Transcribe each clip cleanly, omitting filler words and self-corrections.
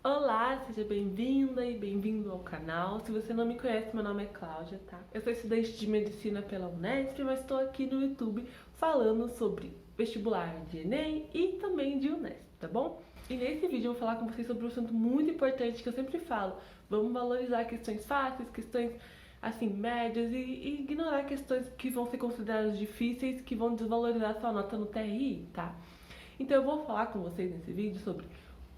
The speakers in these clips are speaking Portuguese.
Olá, seja bem-vinda e bem-vindo ao canal. Se você não me conhece, meu nome é Cláudia, tá? Eu sou estudante de medicina pela Unesp, mas estou aqui no YouTube falando sobre vestibular de Enem e também de Unesp, tá bom? E nesse vídeo eu vou falar com vocês sobre um assunto muito importante que eu sempre falo. Vamos valorizar questões fáceis, questões assim, médias e ignorar questões que vão ser consideradas difíceis, que vão desvalorizar sua nota no TRI, tá? Então eu vou falar com vocês nesse vídeo sobre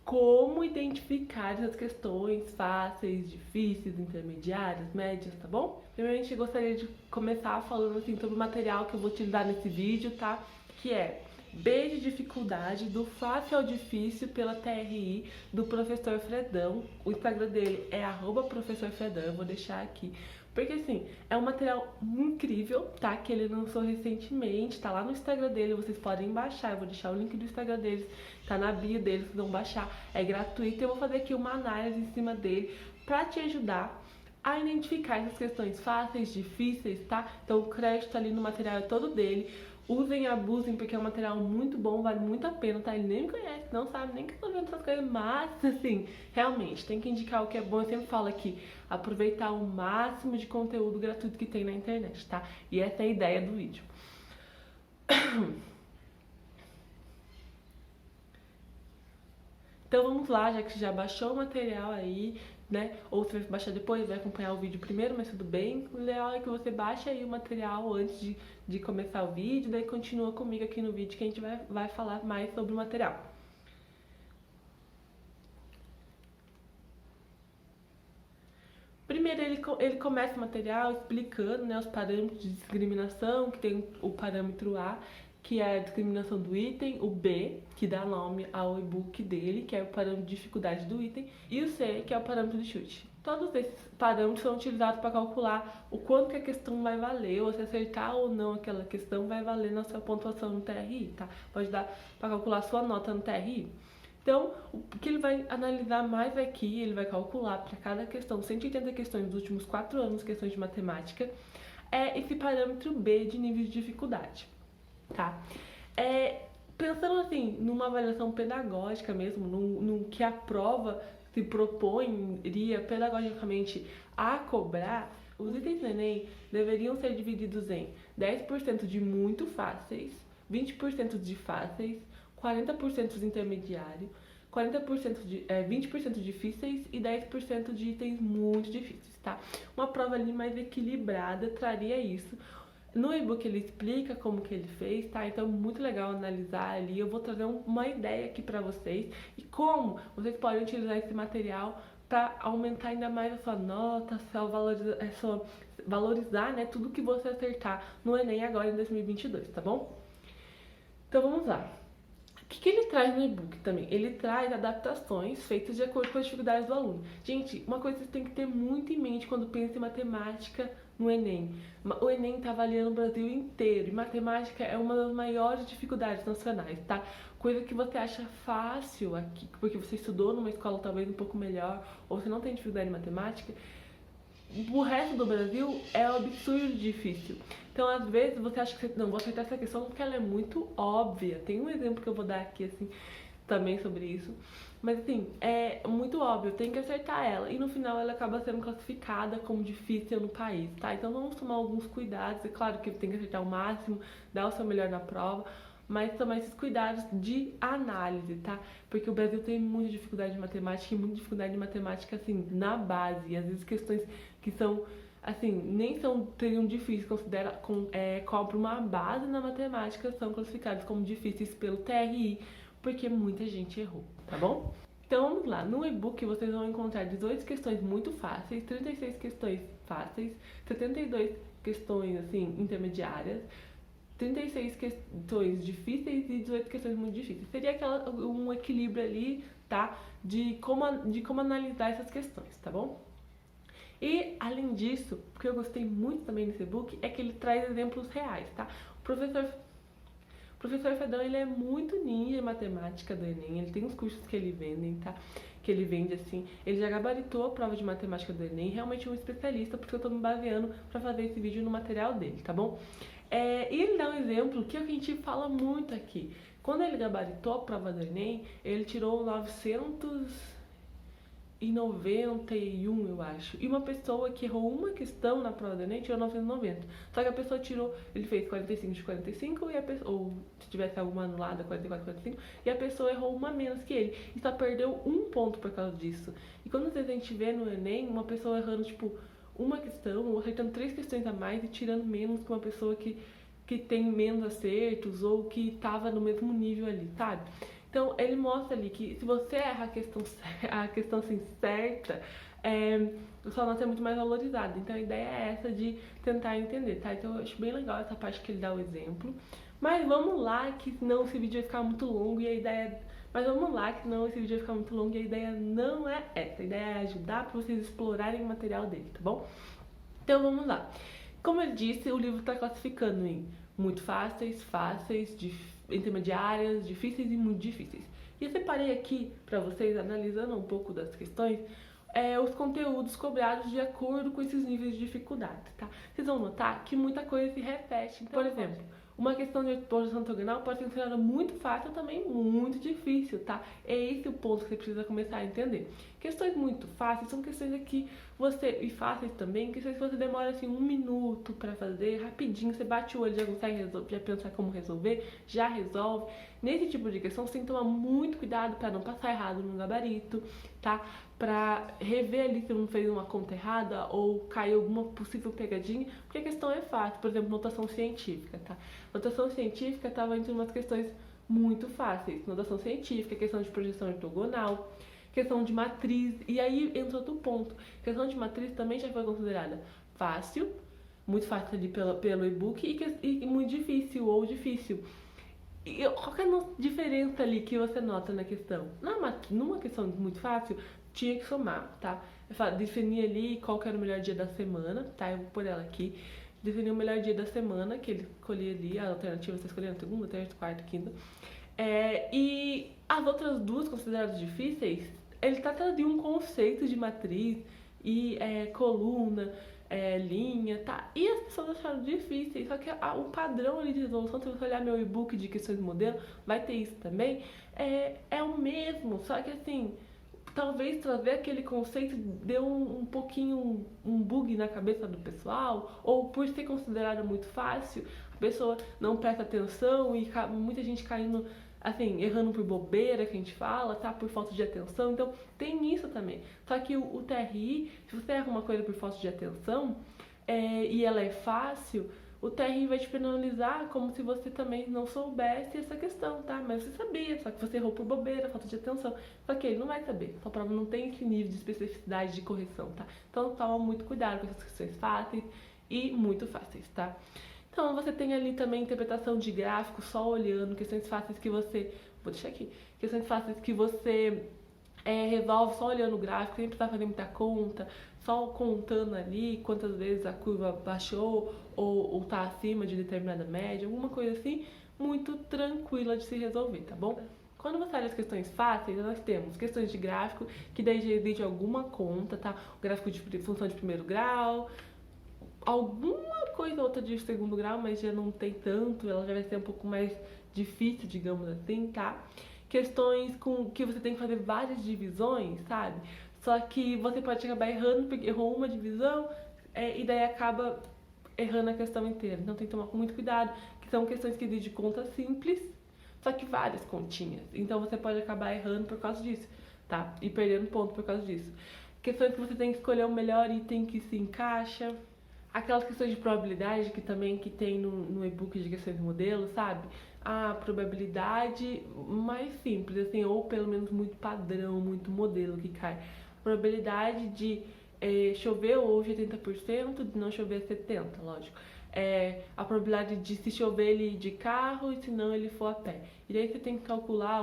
como identificar essas questões fáceis, difíceis, intermediárias, médias, tá bom? Primeiramente, eu gostaria de começar falando assim sobre o material que eu vou utilizar nesse vídeo, tá? Que é B de dificuldade, do fácil ao difícil, pela TRI, do professor Fredão. O Instagram dele é @professorfredão, eu vou deixar aqui. Porque assim, é um material incrível, tá? Que ele lançou recentemente, tá lá no Instagram dele, vocês podem baixar. Eu vou deixar o link do Instagram deles, tá na bio deles, vocês vão baixar. É gratuito, eu vou fazer aqui uma análise em cima dele pra te ajudar a identificar essas questões fáceis, difíceis, tá? Então o crédito ali no material é todo dele. Usem e abusem, porque é um material muito bom, vale muito a pena, tá? Ele nem me conhece, não sabe nem que eu tô vendo essas coisas, mas, assim, realmente, tem que indicar o que é bom. Eu sempre falo aqui, aproveitar o máximo de conteúdo gratuito que tem na internet, tá? E essa é a ideia do vídeo. Então vamos lá, já que você já baixou o material aí, né? Ou você vai baixar depois, vai acompanhar o vídeo primeiro, mas tudo bem. O ideal é que você baixe aí o material antes de começar o vídeo, daí continua comigo aqui no vídeo que a gente vai falar mais sobre o material. Primeiro ele começa o material explicando, né, os parâmetros de discriminação, que tem o parâmetro A, que é a discriminação do item, o B, que dá nome ao e-book dele, que é o parâmetro de dificuldade do item, e o C, que é o parâmetro de chute. Todos esses parâmetros são utilizados para calcular o quanto que a questão vai valer, ou se acertar ou não aquela questão vai valer na sua pontuação no TRI, tá? Pode dar para calcular a sua nota no TRI. Então, o que ele vai analisar mais aqui, ele vai calcular para cada questão, 180 questões dos últimos 4 anos, questões de matemática, é esse parâmetro B de nível de dificuldade, tá? Pensando assim, numa avaliação pedagógica mesmo, no que a prova se propõeria pedagogicamente a cobrar, os itens do Enem deveriam ser divididos em 10% de muito fáceis, 20% de fáceis, 40% de intermediário, 20% difíceis e 10% de itens muito difíceis, tá? Uma prova ali mais equilibrada traria isso. No e-book ele explica como que ele fez, tá? Então é muito legal analisar ali. Eu vou trazer uma ideia aqui pra vocês e como vocês podem utilizar esse material para aumentar ainda mais a sua nota, valorizar, né, tudo que você acertar no Enem agora em 2022, tá bom? Então vamos lá. O que ele traz no e-book também? Ele traz adaptações feitas de acordo com as dificuldades do aluno. Gente, uma coisa que você tem que ter muito em mente quando pensa em matemática no Enem. O Enem está avaliando o Brasil inteiro e matemática é uma das maiores dificuldades nacionais, tá? Coisa que você acha fácil aqui, porque você estudou numa escola talvez um pouco melhor, ou você não tem dificuldade em matemática, o resto do Brasil é absurdo difícil. Então, às vezes, você acha que você, não, vou acertar essa questão porque ela é muito óbvia. Tem um exemplo que eu vou dar aqui, assim, também sobre isso. Mas, assim, é muito óbvio, tem que acertar ela. E, no final, ela acaba sendo classificada como difícil no país, tá? Então, vamos tomar alguns cuidados. É claro que tem que acertar o máximo, dar o seu melhor na prova, mas tomar esses cuidados de análise, tá? Porque o Brasil tem muita dificuldade de matemática e muita dificuldade de matemática, assim, na base. E às vezes questões que são, assim, nem teriam difíceis, cobram uma base na matemática, são classificadas como difíceis pelo TRI, porque muita gente errou, tá bom? Então vamos lá, no e-book vocês vão encontrar 18 questões muito fáceis, 36 questões fáceis, 72 questões, assim, intermediárias, 36 questões difíceis e 18 questões muito difíceis. Seria um equilíbrio ali, tá? De como analisar essas questões, tá bom? E, além disso, o que eu gostei muito também nesse e-book é que ele traz exemplos reais, tá? O professor Fedão, ele é muito ninja em matemática do Enem, ele tem uns cursos que ele vende, tá? Que ele vende, assim, ele já gabaritou a prova de matemática do Enem, realmente é um especialista, porque eu tô me baseando pra fazer esse vídeo no material dele, tá bom? E ele dá um exemplo que a gente fala muito aqui. Quando ele gabaritou a prova do Enem, ele tirou 900 991, eu acho. E uma pessoa que errou uma questão na prova do Enem tirou 990. Só que a pessoa tirou, ele fez 45 de 45, e a pessoa, ou se tivesse alguma anulada, 44 de 45, e a pessoa errou uma menos que ele. E só perdeu um ponto por causa disso. E quando às vezes a gente vê no Enem uma pessoa errando, tipo, uma questão, ou acertando 3 questões a mais e tirando menos que uma pessoa que tem menos acertos, ou que tava no mesmo nível ali, sabe? Então, ele mostra ali que se você erra a questão assim, certa, sua nota é muito mais valorizada. Então, a ideia é essa de tentar entender, tá? Então, eu acho bem legal essa parte que ele dá o exemplo. Mas vamos lá, que senão esse vídeo vai ficar muito longo e a ideia... Mas vamos lá, que senão esse vídeo vai ficar muito longo e a ideia não é essa. A ideia é ajudar para vocês explorarem o material dele, tá bom? Então, vamos lá. Como eu disse, o livro está classificando em muito fáceis, fáceis, intermediárias, difíceis e muito difíceis. E eu separei aqui para vocês, analisando um pouco das questões, os conteúdos cobrados de acordo com esses níveis de dificuldade, tá? Vocês vão notar que muita coisa se repete. Então, por exemplo, uma questão de oposição ortogonal pode ser considerada muito fácil ou também muito difícil, tá? É esse o ponto que você precisa começar a entender. Questões muito fáceis são questões aqui e fáceis também, questões que você demora assim 1 minuto pra fazer, rapidinho, você bate o olho, já consegue resolver, já pensar como resolver, já resolve. Nesse tipo de questão, você tem que tomar muito cuidado para não passar errado no gabarito, tá? Pra rever ali se não fez uma conta errada ou caiu alguma possível pegadinha, porque a questão é fácil. Por exemplo, notação científica, tá? Notação científica estava entre umas questões muito fáceis. Notação científica, questão de projeção ortogonal, questão de matriz, e aí entra outro ponto. Questão de matriz também já foi considerada fácil, muito fácil ali pelo e-book, e muito difícil ou difícil. E qual que é a diferença ali que você nota na questão? Numa questão muito fácil, tinha que somar, tá? Definir ali qual que era o melhor dia da semana, tá? Eu vou pôr ela aqui. Definir o melhor dia da semana, que ele escolhia ali, a alternativa você escolhia na segunda, terça, quarta, quinta. E as outras duas consideradas difíceis, ele tá trazendo um conceito de matriz e coluna, linha, tá? E as pessoas acharam difíceis, só que o padrão ali de resolução, se você olhar meu e-book de questões de modelo, vai ter isso também, é o mesmo, só que assim, talvez trazer aquele conceito deu um pouquinho um bug na cabeça do pessoal, ou por ser considerado muito fácil, a pessoa não presta atenção e muita gente caindo, assim, errando por bobeira, que a gente fala, tá? Por falta de atenção, então tem isso também. Só que o TRI, se você erra uma coisa por falta de atenção, e ela é fácil, o TRI vai te penalizar como se você também não soubesse essa questão, tá? Mas você sabia, só que você errou por bobeira, falta de atenção. Só que ele não vai saber, sua prova não tem esse nível de especificidade de correção, tá? Então toma muito cuidado com essas questões fáceis e muito fáceis, tá? Então você tem ali também interpretação de gráfico, só olhando, questões fáceis que você... Vou deixar aqui. Questões fáceis que você resolve só olhando o gráfico, sem precisar fazer muita conta, só contando ali quantas vezes a curva baixou ou tá acima de determinada média, alguma coisa assim, muito tranquila de se resolver, tá bom? Quando você olha as questões fáceis, nós temos questões de gráfico, que daí já exige alguma conta, tá? O gráfico de função de primeiro grau, alguma coisa outra de segundo grau, mas já não tem tanto, ela já vai ser um pouco mais difícil, digamos assim, tá? Questões que você tem que fazer várias divisões, sabe? Só que você pode acabar errando, porque errou uma divisão, e daí acaba errando a questão inteira. Então tem que tomar muito cuidado, que são questões que exigem conta simples, só que várias continhas. Então você pode acabar errando por causa disso, tá? E perdendo ponto por causa disso. Questões que você tem que escolher o melhor item que se encaixa. Aquelas questões de probabilidade que tem no e-book de questões de modelo, sabe? A probabilidade mais simples, assim, ou pelo menos muito padrão, muito modelo que cai. A probabilidade de chover hoje é 80%, de não chover é 70%, lógico. A probabilidade de se chover ele ir de carro e se não ele for a pé. E daí você tem que calcular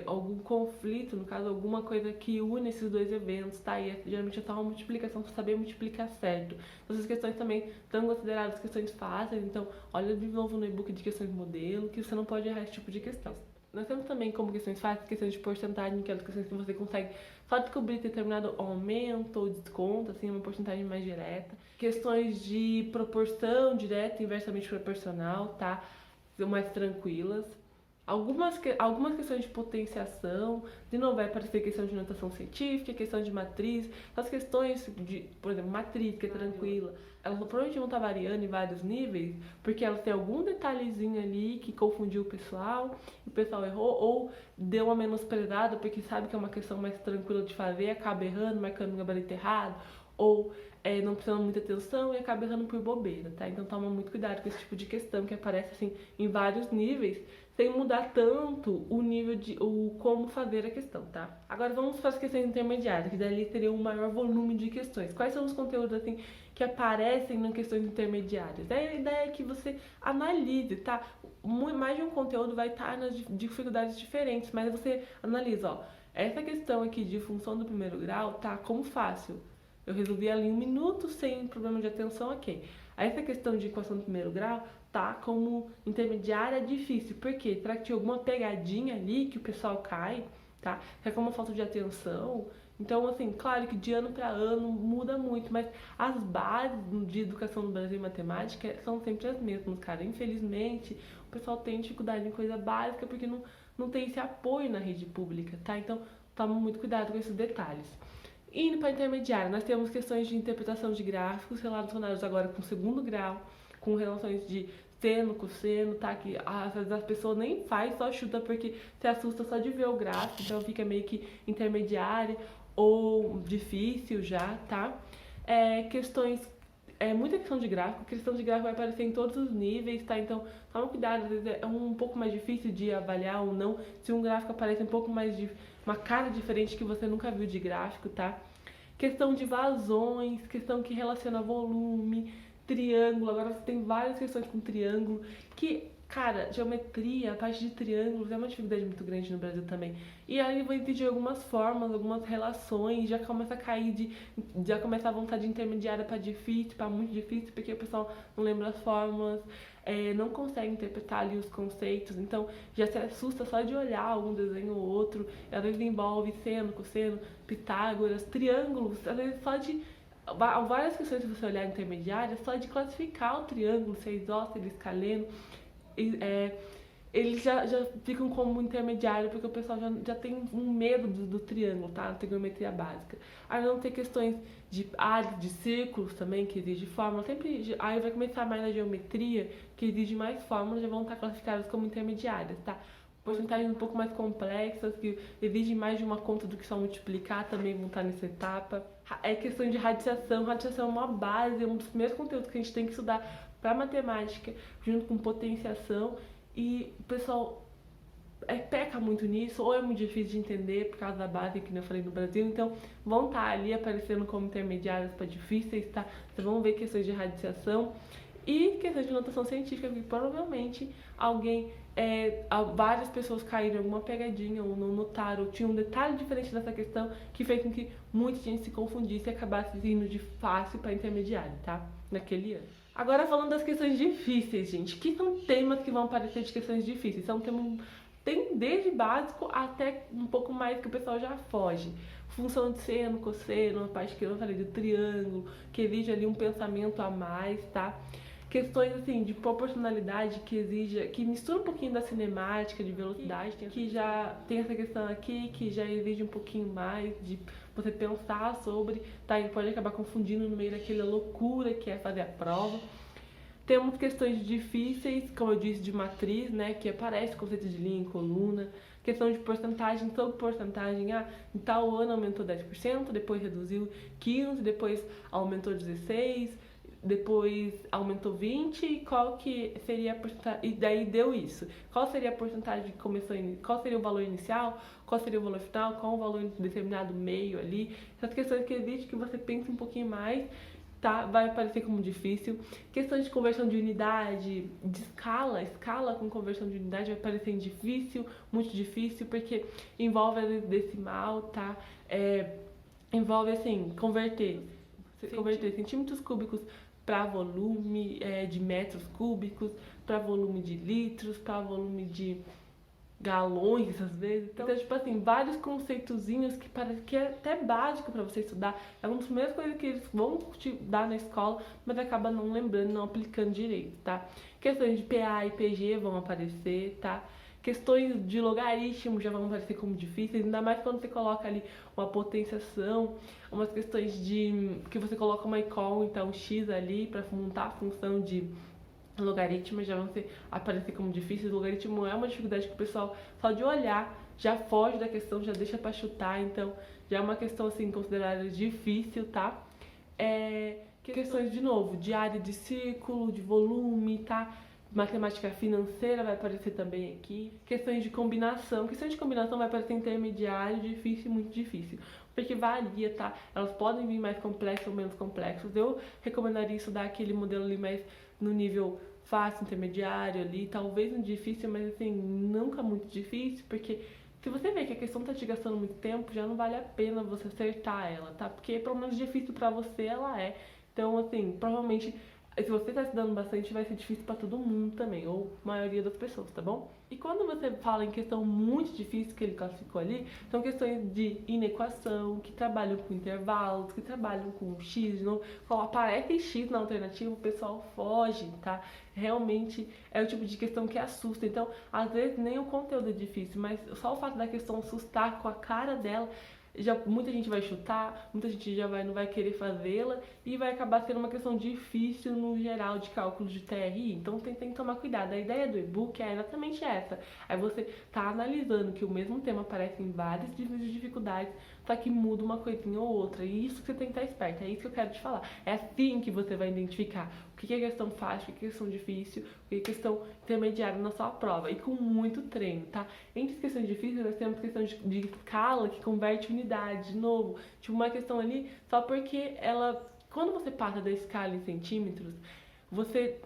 algum conflito, no caso, alguma coisa que une esses dois eventos, tá? E geralmente é só uma multiplicação para saber multiplicar certo. Então, essas questões também são consideradas questões fáceis, então olha de novo no e-book de questões de modelo, que você não pode errar esse tipo de questão. Nós temos também como questões fáceis, questões de porcentagem, aquelas questões que você consegue só descobrir determinado aumento ou desconto, assim, uma porcentagem mais direta. Questões de proporção direta e inversamente proporcional, tá? São mais tranquilas. algumas questões de potenciação, de novo vai aparecer questão de notação científica, questão de matriz, as questões de, por exemplo, matriz, que é tranquila, elas provavelmente vão estar variando em vários níveis, porque elas têm algum detalhezinho ali que confundiu o pessoal errou, ou deu uma menosprezada porque sabe que é uma questão mais tranquila de fazer, acaba errando, marcando o gabarito errado, ou não prestando muita atenção e acaba errando por bobeira, tá? Então toma muito cuidado com esse tipo de questão que aparece assim em vários níveis, sem mudar tanto o nível o como fazer a questão, tá? Agora vamos para as questões intermediárias, que dali teria um maior volume de questões. Quais são os conteúdos assim que aparecem em questões intermediárias? A ideia é que você analise, tá? Mais de um conteúdo vai estar nas dificuldades diferentes, mas você analisa, ó, essa questão aqui de função do primeiro grau tá como fácil. Eu resolvi ali em 1 minuto sem problema de atenção, ok. Aí essa questão de equação do primeiro grau tá como intermediária difícil. Por quê? Será que tinha alguma pegadinha ali que o pessoal cai, tá? Será que é uma falta de atenção? Então, assim, claro que de ano para ano muda muito, mas as bases de educação no Brasil em matemática são sempre as mesmas, cara. Infelizmente, o pessoal tem dificuldade em coisa básica porque não tem esse apoio na rede pública, tá? Então, toma muito cuidado com esses detalhes. Indo para a intermediária, nós temos questões de interpretação de gráficos relacionados agora com o segundo grau, com relações de seno, cosseno, tá? Que às vezes as pessoas nem faz, só chuta porque se assusta só de ver o gráfico, então fica meio que intermediária ou difícil já, tá? Muita questão de gráfico vai aparecer em todos os níveis, tá? Então, toma cuidado, às vezes é um pouco mais difícil de avaliar ou não, se um gráfico aparece um pouco mais de uma cara diferente que você nunca viu de gráfico, tá? Questão de vazões, questão que relaciona volume, triângulo, agora você tem várias questões com triângulo, que, cara, geometria, a parte de triângulos é uma dificuldade muito grande no Brasil também. E aí vai exigir algumas formas, algumas relações, já começa a cair já começa a vontade de intermediária para difícil, para muito difícil, porque o pessoal não lembra as fórmulas, não consegue interpretar ali os conceitos, então já se assusta só de olhar algum desenho ou outro, às vezes envolve seno, cosseno, Pitágoras, triângulos, às vezes só de várias questões que você olhar intermediárias, só de classificar o triângulo, se é isósceles, escaleno, eles já ficam como intermediário, porque o pessoal já tem um medo do triângulo, tá? Na trigonometria básica. Aí não tem questões de áreas, de círculos também, que exige fórmula. Aí vai começar mais na geometria, que exige mais fórmulas, já vão estar classificadas como intermediárias, tá? Porcentagens um pouco mais complexas, que exigem mais de uma conta do que só multiplicar, também vão estar nessa etapa. É questão de radiação. Radiação é uma base, é um dos primeiros conteúdos que a gente tem que estudar para matemática, junto com potenciação. E o pessoal peca muito nisso, ou é muito difícil de entender por causa da base que eu falei no Brasil, então vão estar ali aparecendo como intermediárias para difíceis, tá? Vocês vão ver questões de radiação e questões de notação científica, que provavelmente várias pessoas caíram em alguma pegadinha ou não notaram, ou tinha um detalhe diferente dessa questão que fez com que muita gente se confundisse e acabasse indo de fácil para intermediário, tá? Naquele ano. Agora falando das questões difíceis, gente, que são temas que vão aparecer de questões difíceis, são temas, tem desde básico até um pouco mais que o pessoal já foge. Função de seno, cosseno, a parte que eu falei do triângulo, que exige ali um pensamento a mais, tá? Questões assim de proporcionalidade que mistura um pouquinho da cinemática, de velocidade, que já tem essa questão aqui, que já exige um pouquinho mais de você pensar sobre, tá? E pode acabar confundindo no meio daquela loucura que é fazer a prova. Temos questões difíceis, como eu disse, de matriz, né? Que aparece conceito de linha em coluna. Questão de porcentagem, sobre porcentagem, em tal ano aumentou 10%, depois reduziu 15%, depois aumentou 16%, depois aumentou 20%, e qual que seria a porcentagem, e daí deu isso. Qual seria a porcentagem que começou, qual seria o valor inicial, qual seria o valor final, qual o valor determinado meio ali. Essas questões que exigem que você pense um pouquinho mais, tá? Vai parecer como difícil. Questão de conversão de unidade, de escala com conversão de unidade vai parecer difícil, muito difícil, porque envolve decimal, tá? Envolve assim, converter centímetros cúbicos para volume de metros cúbicos, para volume de litros, para volume de galões, às vezes. Então, tipo assim, vários conceitozinhos que parece que é até básico para você estudar. É uma das primeiras coisas que eles vão te dar na escola, mas acaba não lembrando, não aplicando direito, tá? Questões de PA e PG vão aparecer, tá? Questões de logaritmo já vão parecer como difíceis, ainda mais quando você coloca ali uma potenciação, umas questões de que você coloca uma icon, então x ali para montar a função de logaritmo já vão aparecer como difíceis. O logaritmo é uma dificuldade que o pessoal só de olhar já foge da questão, já deixa para chutar, então já é uma questão assim considerada difícil, tá? Questões de novo, de área de círculo, de volume, tá? Matemática financeira vai aparecer também aqui. Questões de combinação. Questões de combinação vai aparecer intermediário, difícil e muito difícil. Porque varia, tá? Elas podem vir mais complexas ou menos complexas. Eu recomendaria estudar aquele modelo ali mais no nível fácil, intermediário ali. Talvez um difícil, mas assim, nunca muito difícil. Porque se você vê que a questão tá te gastando muito tempo, já não vale a pena você acertar ela, tá? Porque pelo menos difícil pra você ela é. Então, assim, provavelmente, se você tá estudando bastante, vai ser difícil pra todo mundo também, ou a maioria das pessoas, tá bom? E quando você fala em questão muito difícil que ele classificou ali, são questões de inequação, que trabalham com intervalos, que trabalham com x, não, quando aparece x na alternativa, o pessoal foge, tá? Realmente é o tipo de questão que assusta. Então, às vezes nem o conteúdo é difícil, mas só o fato da questão assustar com a cara dela, já muita gente vai chutar, muita gente já não vai querer fazê-la e vai acabar sendo uma questão difícil no geral de cálculo de TRI. Então tem que tomar cuidado. A ideia do e-book é exatamente essa. Aí você tá analisando que o mesmo tema aparece em vários níveis de dificuldades, só que muda uma coisinha ou outra. E isso que você tem que estar esperto, é isso que eu quero te falar. É assim que você vai identificar o que é questão fácil, o que é questão difícil, o que é questão intermediária na sua prova. E com muito treino, tá? Entre as questões difíceis, nós temos questão de escala que converte unidade, de novo. Tipo, uma questão ali, só porque ela... Quando você passa da escala em centímetros, mas você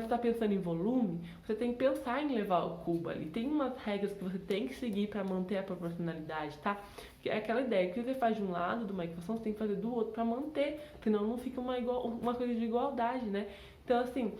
tá pensando em volume, você tem que pensar em levar o cubo ali. Tem umas regras que você tem que seguir para manter a proporcionalidade, tá? É aquela ideia que você faz de um lado de uma equação, você tem que fazer do outro para manter, senão não fica uma coisa de igualdade, né? Então, assim,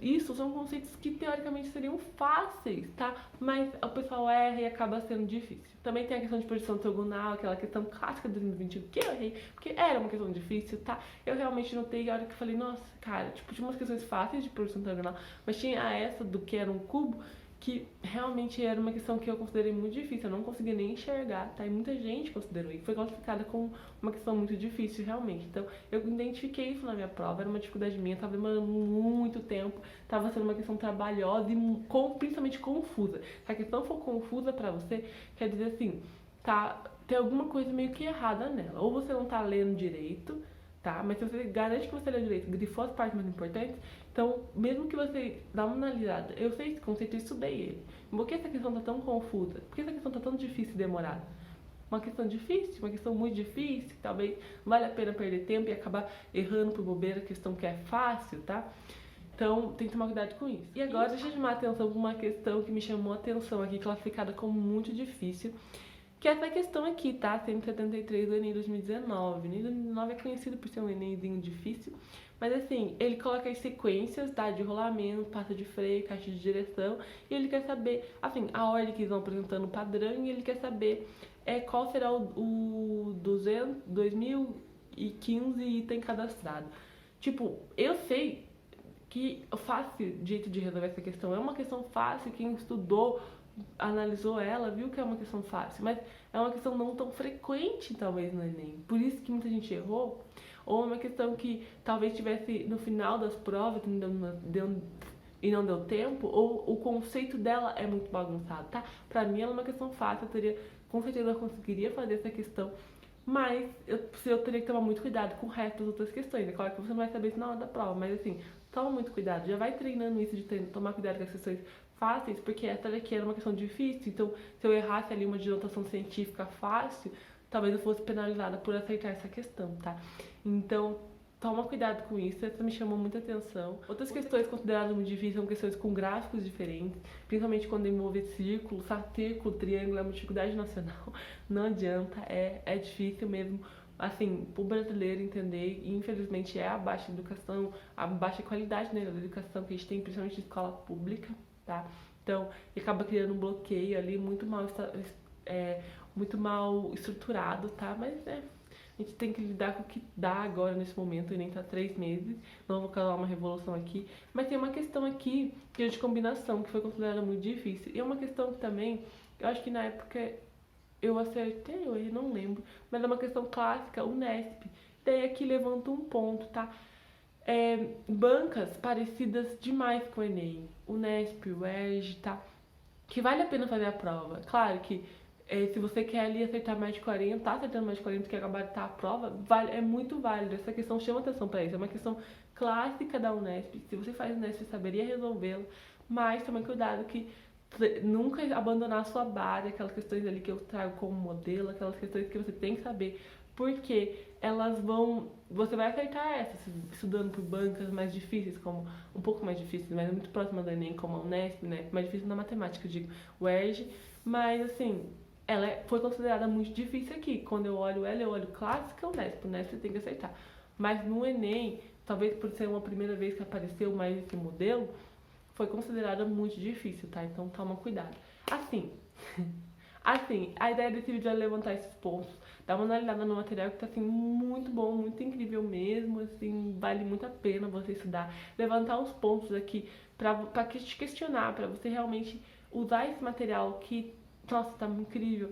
isso são conceitos que teoricamente seriam fáceis, tá? Mas o pessoal erra e acaba sendo difícil. Também tem a questão de posição ortogonal, aquela questão clássica de 2021 que eu errei, porque era uma questão difícil, tá? Eu realmente notei a hora que eu falei, nossa, cara, tipo, tinha umas questões fáceis de posição ortogonal, mas tinha essa do que era um cubo, que realmente era uma questão que eu considerei muito difícil, eu não conseguia nem enxergar, tá? E muita gente considerou isso, foi classificada como uma questão muito difícil, realmente. Então, eu identifiquei isso na minha prova, era uma dificuldade minha, tava demorando muito tempo, tava sendo uma questão trabalhosa e principalmente confusa. Se a questão for confusa pra você, quer dizer assim, tá, tem alguma coisa meio que errada nela. Ou você não tá lendo direito, tá? Mas se você garante que você leu direito, grifou as partes mais importantes, então, mesmo que você dá uma analisada, eu sei esse conceito, eu estudei ele. Por que essa questão tá tão confusa? Por que essa questão tá tão difícil e demorada? Uma questão difícil, uma questão muito difícil, que talvez não vale a pena perder tempo e acabar errando por bobeira, questão que é fácil, tá? Então, tem que tomar cuidado com isso. E agora, deixa eu chamar a atenção para uma questão que me chamou a atenção aqui, classificada como muito difícil, que é essa questão aqui, tá? 173 do Enem 2019. O Enem 2019 é conhecido por ser um Enemzinho difícil, mas assim, ele coloca as sequências, tá? De rolamento, passa de freio, caixa de direção, e ele quer saber, assim, a ordem que eles vão apresentando o padrão, e ele quer saber qual será o 2015 item cadastrado. Tipo, eu sei que o fácil jeito de resolver essa questão é uma questão fácil, quem estudou, analisou ela, viu que é uma questão fácil, mas é uma questão não tão frequente, talvez, no Enem. Por isso que muita gente errou. Ou é uma questão que talvez tivesse no final das provas e não deu tempo, ou o conceito dela é muito bagunçado, tá? Pra mim ela é uma questão fácil, com certeza eu conseguiria fazer essa questão, mas eu teria que tomar muito cuidado com o resto das outras questões. É claro que você não vai saber isso na hora da prova, mas assim, toma muito cuidado, já vai treinando isso de tomar cuidado com as questões fáceis, porque essa daqui era uma questão difícil, então se eu errasse ali uma de notação científica fácil, talvez eu fosse penalizada por acertar essa questão, tá? Então, toma cuidado com isso, essa me chamou muita atenção. Outras questões consideradas muito difíceis são questões com gráficos diferentes, principalmente quando envolve círculo, círculo, triângulo, é uma dificuldade nacional, não adianta, é difícil mesmo. Assim, o brasileiro entender, e infelizmente é a baixa educação, a baixa qualidade, né, da educação que a gente tem, principalmente em escola pública, tá? Então, acaba criando um bloqueio ali muito mal estruturado, tá? Mas A gente tem que lidar com o que dá agora nesse momento, e nem tá 3 meses, não vou causar uma revolução aqui. Mas tem uma questão aqui que é de combinação, que foi considerada muito difícil. E é uma questão que também, eu acho que na época eu acertei, eu não lembro, mas é uma questão clássica, o Unesp. Daí aqui levanta um ponto, tá? Bancas parecidas demais com o Enem, Unesp, UERJ, tá? Que vale a pena fazer a prova. Claro que se você quer ali acertar mais de 40, tá acertando mais de 40, quer gabaritar a prova, é muito válido. Essa questão chama atenção para isso. É uma questão clássica da Unesp. Se você faz Unesp, você saberia resolvê-la, mas tome cuidado que nunca abandonar a sua base, aquelas questões ali que eu trago como modelo, aquelas questões que você tem que saber, porque elas vão. Você vai acertar essas, estudando por bancas mais difíceis, como um pouco mais difíceis, mas muito próximas do Enem, como a Unesp, né? Mais difícil na matemática, eu digo, o ERJ, mas assim, ela foi considerada muito difícil aqui. Quando eu olho ela, eu olho clássica, Unesp você tem que acertar. Mas no Enem, talvez por ser uma primeira vez que apareceu mais esse modelo, foi considerada muito difícil, tá? Então toma cuidado. Assim, a ideia desse vídeo é levantar esses pontos, dar uma analisada no material que tá assim muito bom, muito incrível mesmo, assim, vale muito a pena você estudar, levantar os pontos aqui pra te questionar, pra você realmente usar esse material que, nossa, tá incrível.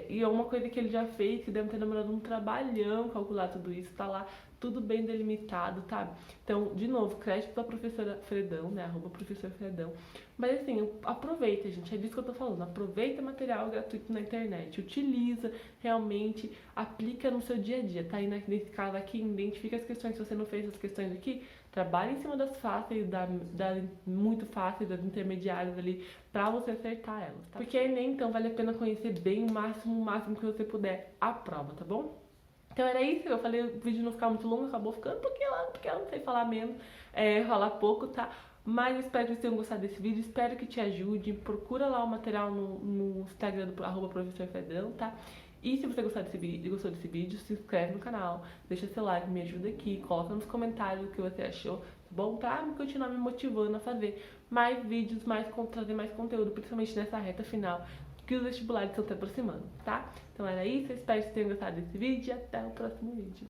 E é uma coisa que ele já fez, que deve ter demorado um trabalhão calcular tudo isso, tá lá tudo bem delimitado, tá? Então, de novo, crédito pra professora Fredão, né? @professor Fredão. Mas assim, aproveita, gente, é disso que eu tô falando. Aproveita material gratuito na internet, utiliza realmente, aplica no seu dia a dia, tá? E nesse caso aqui, identifica as questões. Se você não fez as questões aqui, trabalha em cima das fáceis, das muito fáceis, das intermediárias ali, pra você acertar elas, tá? Porque Enem, então, vale a pena conhecer bem o máximo que você puder a prova, tá bom? Então era isso, eu falei o vídeo não ficar muito longo, acabou ficando porque eu não sei falar mesmo, falar pouco, tá? Mas espero que vocês tenham gostado desse vídeo, espero que te ajude, procura lá o material no Instagram do @professor Fredão, tá? E se você gostou desse vídeo, se inscreve no canal, deixa seu like, me ajuda aqui, coloca nos comentários o que você achou, tá bom? Pra continuar me motivando a fazer mais vídeos, trazer mais conteúdo, principalmente nessa reta final, que os vestibulares estão se aproximando, tá? Então era isso, eu espero que vocês tenham gostado desse vídeo e até o próximo vídeo.